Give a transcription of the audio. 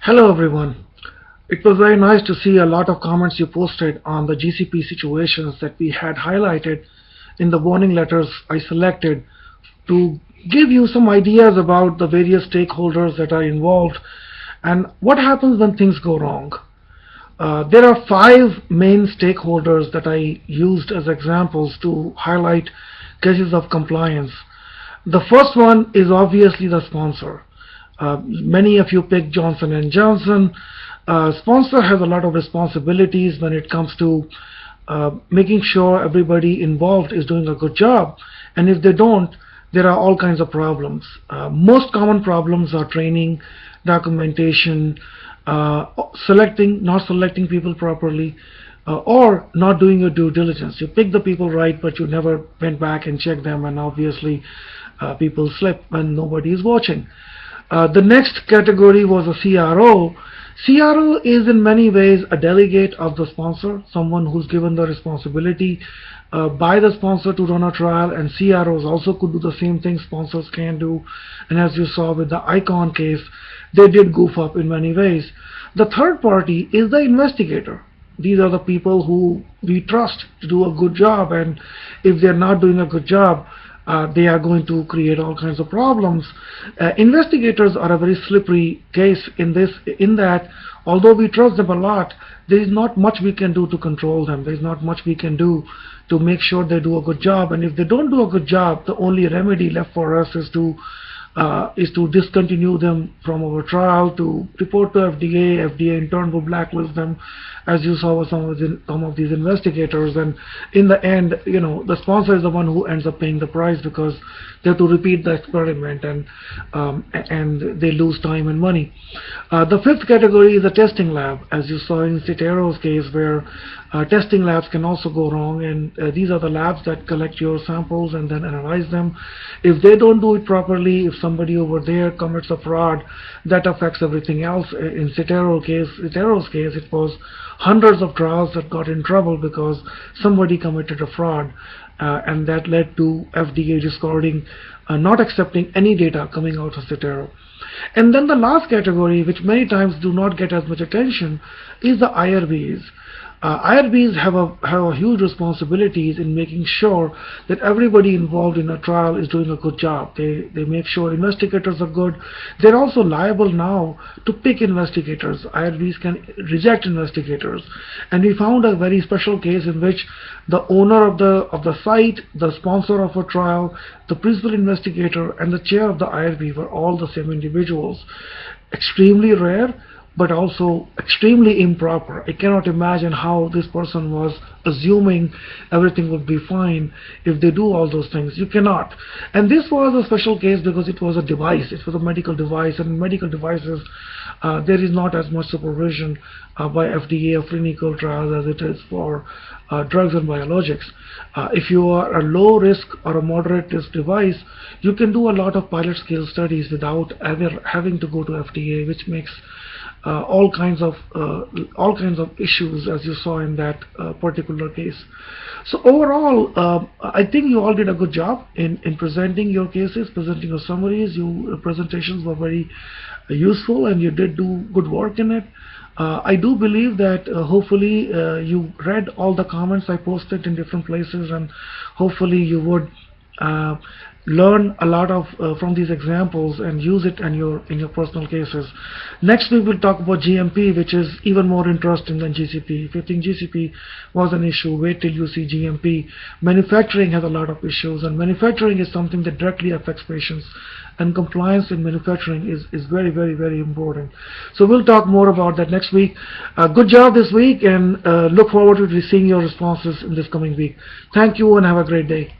Hello everyone. It was very nice to see a lot of comments you posted on the GCP situations that we had highlighted in the warning letters I selected to give you some ideas about the various stakeholders that are involved and what happens when things go wrong. There are five main stakeholders that I used as examples to highlight cases of compliance. The first one is obviously the sponsor. Many of you picked Johnson & Johnson. Sponsor has a lot of responsibilities when it comes to making sure everybody involved is doing a good job, and if they don't, there are all kinds of problems. Most common problems are training, documentation, not selecting people properly, or not doing your due diligence. You pick the people right, but you never went back and checked them, and obviously people slip when nobody is watching. The next category was a CRO. CRO is in many ways a delegate of the sponsor, someone who's given the responsibility by the sponsor to run a trial, and CROs also could do the same thing sponsors can do. And as you saw with the ICON case, they did goof up in many ways. The third party is the investigator. These are the people who we trust to do a good job, and if they're not doing a good job, they are going to create all kinds of problems. Investigators are a very slippery case in that although we trust them a lot, there is not much we can do to control them. There is not much we can do to make sure they do a good job, and if they don't do a good job, the only remedy left for us is to discontinue them from our trial, to report to FDA. FDA in turn will blacklist them, as you saw with some of these investigators, and in the end, the sponsor is the one who ends up paying the price because they have to repeat the experiment, and they lose time and money. The fifth category is the testing lab, as you saw in Citero's case, where testing labs can also go wrong, and these are the labs that collect your samples and then analyze them. If they don't do it properly, if somebody over there commits a fraud, that affects everything else. In Citero's case, it was hundreds of trials that got in trouble because somebody committed a fraud, and that led to FDA discarding, not accepting any data coming out of Citero. And then the last category, which many times do not get as much attention, is the IRBs. IRBs have a huge responsibilities in making sure that everybody involved in a trial is doing a good job. They make sure investigators are good. They're also liable now to pick investigators. IRBs can reject investigators, and we found a very special case in which the owner of the site, the sponsor of a trial, the principal investigator, and the chair of the IRB were all the same individuals. Extremely rare, but also extremely improper. I cannot imagine how this person was assuming everything would be fine if they do all those things. You cannot. And this was a special case because it was a device. It was a medical device, and in medical devices there is not as much supervision by FDA of clinical trials as it is for drugs and biologics. If you are a low risk or a moderate risk device, you can do a lot of pilot scale studies without ever having to go to FDA, which makes all kinds of issues, as you saw in that particular case. So overall, I think you all did a good job in presenting your cases, presenting your summaries. Your presentations were very useful, and you did do good work in it. I do believe that hopefully you read all the comments I posted in different places, and hopefully you would learn a lot from these examples and use it in your personal cases. Next week we'll talk about GMP, which is even more interesting than GCP. If you think GCP was an issue, wait till you see GMP. Manufacturing has a lot of issues, and manufacturing is something that directly affects patients, and compliance in manufacturing is very, very, very important. So we'll talk more about that next week. Good job this week, and look forward to seeing your responses in this coming week. Thank you, and have a great day.